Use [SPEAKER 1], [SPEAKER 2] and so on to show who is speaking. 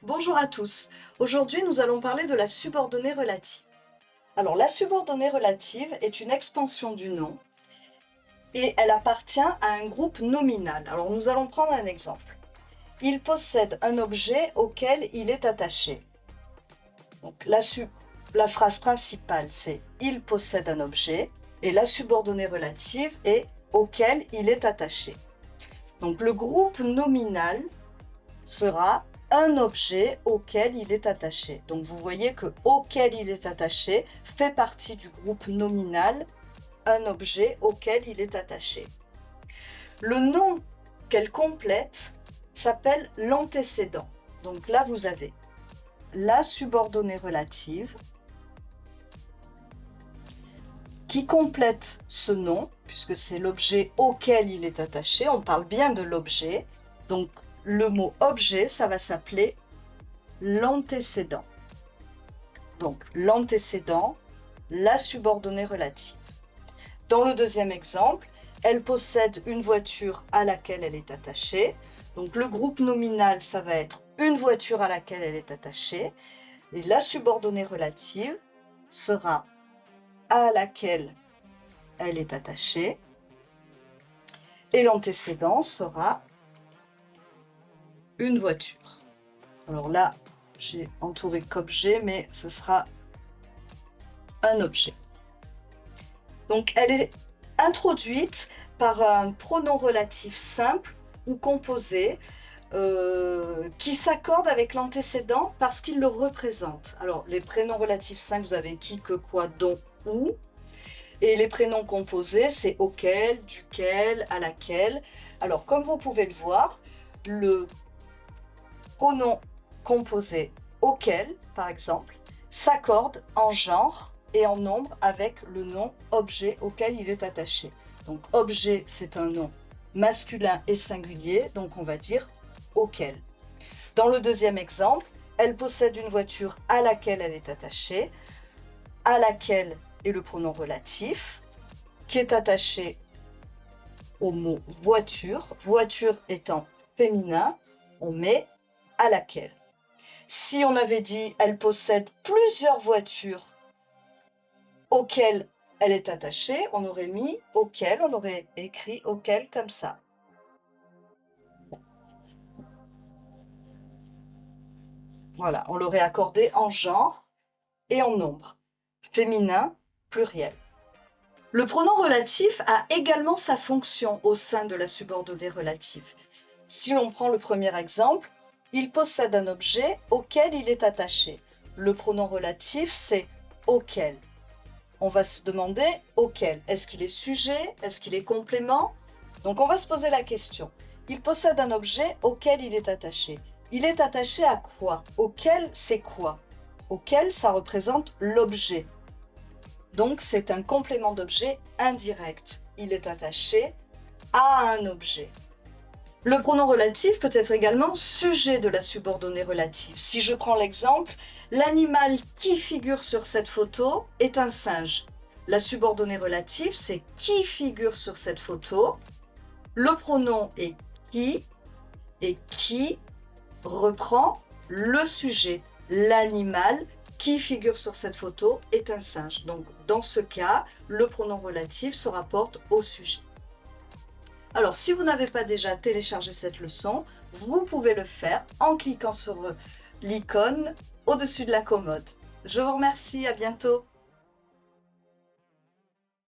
[SPEAKER 1] Bonjour à tous. Aujourd'hui, nous allons parler de la subordonnée relative. Alors, la subordonnée relative est une expansion du nom et elle appartient à un groupe nominal. Alors, nous allons prendre un exemple. Il possède un objet auquel il est attaché. Donc, la phrase principale, c'est « il possède un objet » et la subordonnée relative est « auquel il est attaché ». Donc, le groupe nominal sera un objet auquel il est attaché. Donc vous voyez que auquel il est attaché fait partie du groupe nominal, un objet auquel il est attaché. Le nom qu'elle complète s'appelle l'antécédent. Donc là vous avez la subordonnée relative qui complète ce nom, puisque c'est l'objet auquel il est attaché, on parle bien de l'objet. Donc le mot objet, ça va s'appeler l'antécédent. Donc l'antécédent, la subordonnée relative. Dans le deuxième exemple, elle possède une voiture à laquelle elle est attachée. Donc le groupe nominal, ça va être une voiture à laquelle elle est attachée. Et la subordonnée relative sera à laquelle elle est attachée. Et l'antécédent sera une voiture. Alors là, j'ai entouré qu'objet, mais ce sera un objet. Donc, elle est introduite par un pronom relatif simple ou composé qui s'accorde avec l'antécédent parce qu'il le représente. Alors, les prénoms relatifs simples, vous avez qui, que, quoi, dont, où. Et les prénoms composés, c'est auquel, duquel, à laquelle. Alors, comme vous pouvez le voir, le pronom composé auquel, par exemple, s'accorde en genre et en nombre avec le nom objet auquel il est attaché. Donc objet, c'est un nom masculin et singulier, donc on va dire auquel. Dans le deuxième exemple, elle possède une voiture à laquelle elle est attachée, à laquelle est le pronom relatif, qui est attaché au mot voiture, voiture étant féminin, on met à laquelle. Si on avait dit elle possède plusieurs voitures auxquelles elle est attachée, on aurait mis auquel, on aurait écrit auquel comme ça. Voilà, on l'aurait accordé en genre et en nombre, féminin, pluriel. Le pronom relatif a également sa fonction au sein de la subordonnée relative. Si l'on prend le premier exemple, il possède un objet auquel il est attaché. Le pronom relatif, c'est auquel. On va se demander auquel. Est-ce qu'il est sujet? Est-ce qu'il est complément? Donc on va se poser la question. Il possède un objet auquel il est attaché. Il est attaché à quoi? Auquel, c'est quoi? Auquel, ça représente l'objet. Donc c'est un complément d'objet indirect. Il est attaché à un objet. Le pronom relatif peut être également sujet de la subordonnée relative. Si je prends l'exemple, l'animal qui figure sur cette photo est un singe. La subordonnée relative, c'est qui figure sur cette photo. Le pronom est qui et qui reprend le sujet. L'animal qui figure sur cette photo est un singe. Donc dans ce cas, le pronom relatif se rapporte au sujet. Alors, si vous n'avez pas déjà téléchargé cette leçon, vous pouvez le faire en cliquant sur l'icône au-dessus de la commode. Je vous remercie, à bientôt.